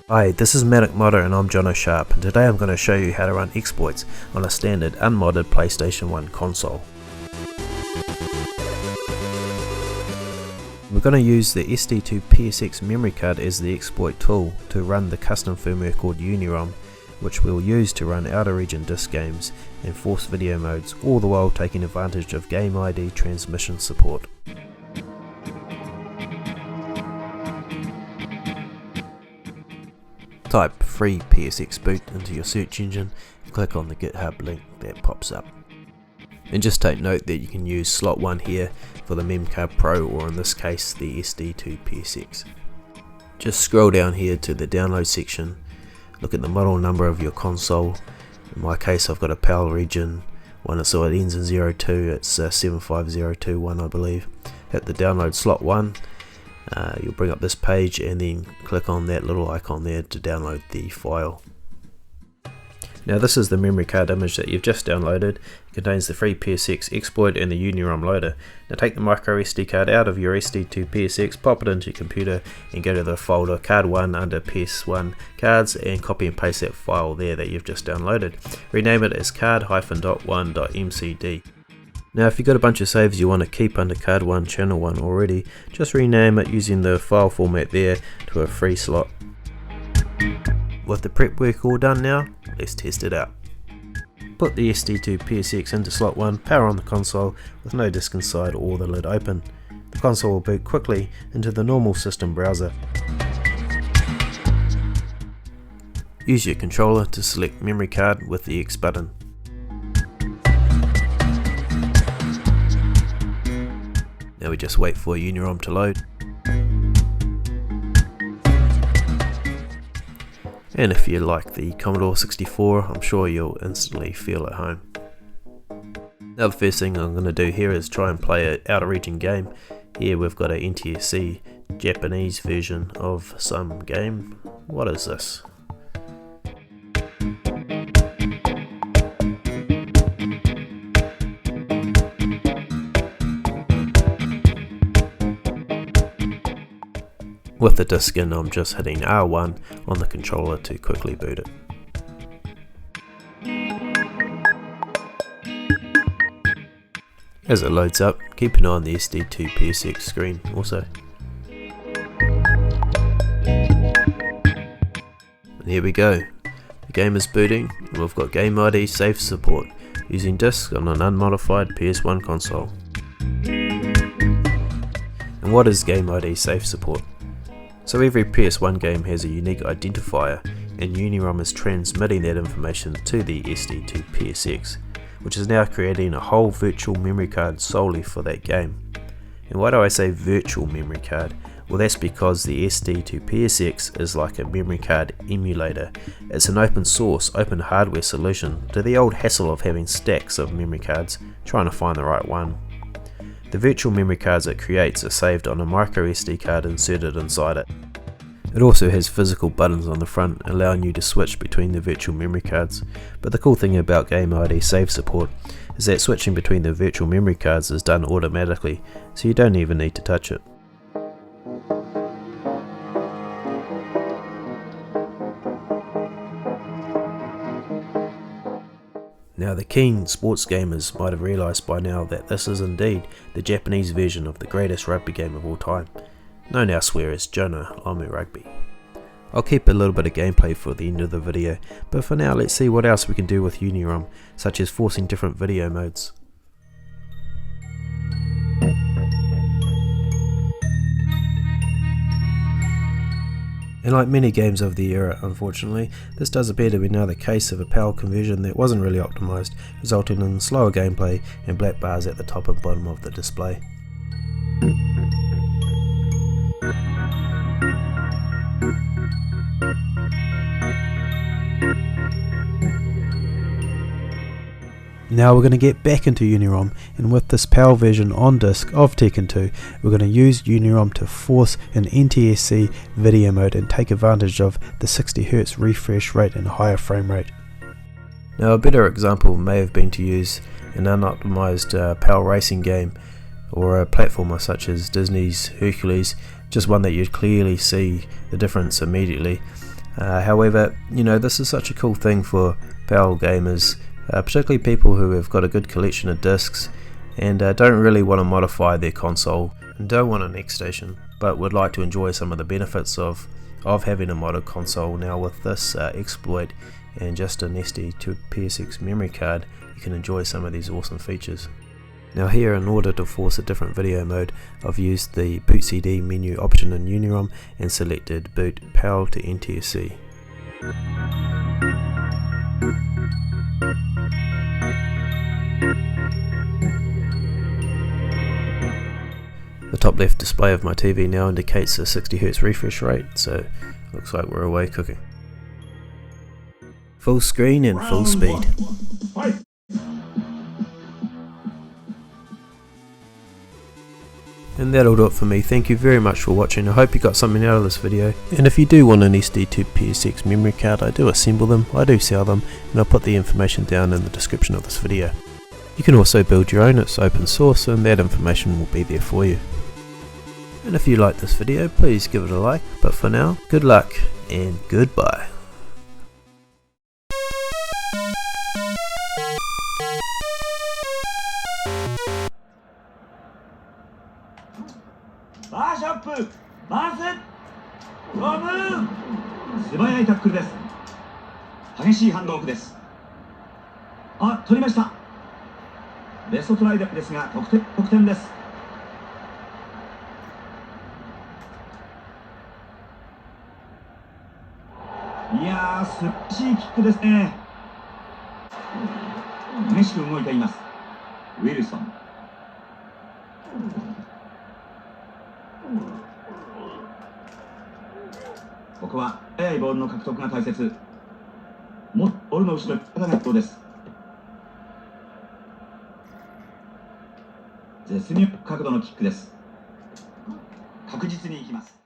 Hi, this is Manic Modder and I'm Jono Sharp, and today I'm going to show you how to run exploits on a standard unmodded PlayStation 1 console. We're going to use the SD2PSX Memory card as the exploit tool to run the custom firmware called Unirom, which we'll use to run out of region disc games and force video modes, all the while taking advantage of Game ID transmission support. Type FreePSXBoot into your search engine and click on the GitHub link that pops up. And just take note that you can use slot 1 here for the Memcard Pro, or in this case the SD2PSX. Just scroll down here to the download section, look at the model number of your console. In my case I've got a PAL region one, so it ends in 02, it's 75021 I believe. Hit the download slot 1. You'll bring up this page and then click on that little icon there to download the file. Now this is the memory card image that you've just downloaded. It contains the FreePSX exploit and the Unirom loader. Now take the micro SD card out of your SD2PSX, pop it into your computer and go to the folder card 1 under PS1 cards and copy and paste that file there that you've just downloaded. Rename it as card-1.mcd. Now if you've got a bunch of saves you want to keep under card 1 channel 1 already, just rename it using the file format there to a free slot. With the prep work all done now, let's test it out. Put the SD2PSX into slot 1, power on the console with no disk inside or the lid open. The console will boot quickly into the normal system browser. Use your controller to select memory card with the X button. Now we just wait for Unirom to load. And if you like the Commodore 64, I'm sure you'll instantly feel at home. Now the first thing I'm going to do here is try and play an out of region game. Here we've got a NTSC Japanese version of some game. What is this? With the disc in, I'm just hitting R1 on the controller to quickly boot it. As it loads up, keep an eye on the SD2PSX screen also. And here we go. The game is booting and we've got Game ID safe support using disc on an unmodified PS1 console. And what is Game ID safe support? So every PS1 game has a unique identifier, and Unirom is transmitting that information to the SD2PSX, which is now creating a whole virtual memory card solely for that game. And why do I say virtual memory card? Well, that's because the SD2PSX is like a memory card emulator. It's an open source, open hardware solution to the old hassle of having stacks of memory cards trying to find the right one. The virtual memory cards it creates are saved on a micro SD card inserted inside it. It also has physical buttons on the front allowing you to switch between the virtual memory cards, but the cool thing about Game ID save support is that switching between the virtual memory cards is done automatically, so you don't even need to touch it. Now the keen sports gamers might have realised by now that this is indeed the Japanese version of the greatest rugby game of all time, known elsewhere as Jono Rugby. I'll keep a little bit of gameplay for the end of the video, but for now let's see what else we can do with Unirom, such as forcing different video modes. And like many games of the era, unfortunately, this does appear to be another case of a PAL conversion that wasn't really optimised, resulting in slower gameplay and black bars at the top and bottom of the display. Now we're going to get back into Unirom, and with this PAL version on disk of Tekken 2, we're going to use Unirom to force an NTSC video mode and take advantage of the 60Hz refresh rate and higher frame rate. Now a better example may have been to use an unoptimized PAL racing game or a platformer such as Disney's Hercules, just one that you'd clearly see the difference immediately. However, this is such a cool thing for PAL gamers, particularly people who have got a good collection of discs and don't really want to modify their console and don't want an X station, but would like to enjoy some of the benefits of having a modded console. Now with this exploit and just an SD2PSX memory card, you can enjoy some of these awesome features. Now here, in order to force a different video mode, I've used the boot CD menu option in Unirom and selected boot PAL to NTSC. The top left display of my TV now indicates a 60Hz refresh rate, so looks like we're away cooking. Full screen and full speed. And that'll do it for me. Thank you very much for watching. I hope you got something out of this video. And if you do want an SD2PSX memory card, I do assemble them, I do sell them, and I'll put the information down in the description of this video. You can also build your own, it's open source, and that information will be there for you. And if you like this video, please give it a like. But for now, good luck and goodbye.素早いタックルです。激しいハンドオフです。取りました。ベストトライですが得点です。いやー、素晴らしいキックですね。激しく動いています。ウィルソン。ここは速いボールの獲得が大切。ボールの後ろに肩が必要です。絶妙角度のキックです。確実にいきます。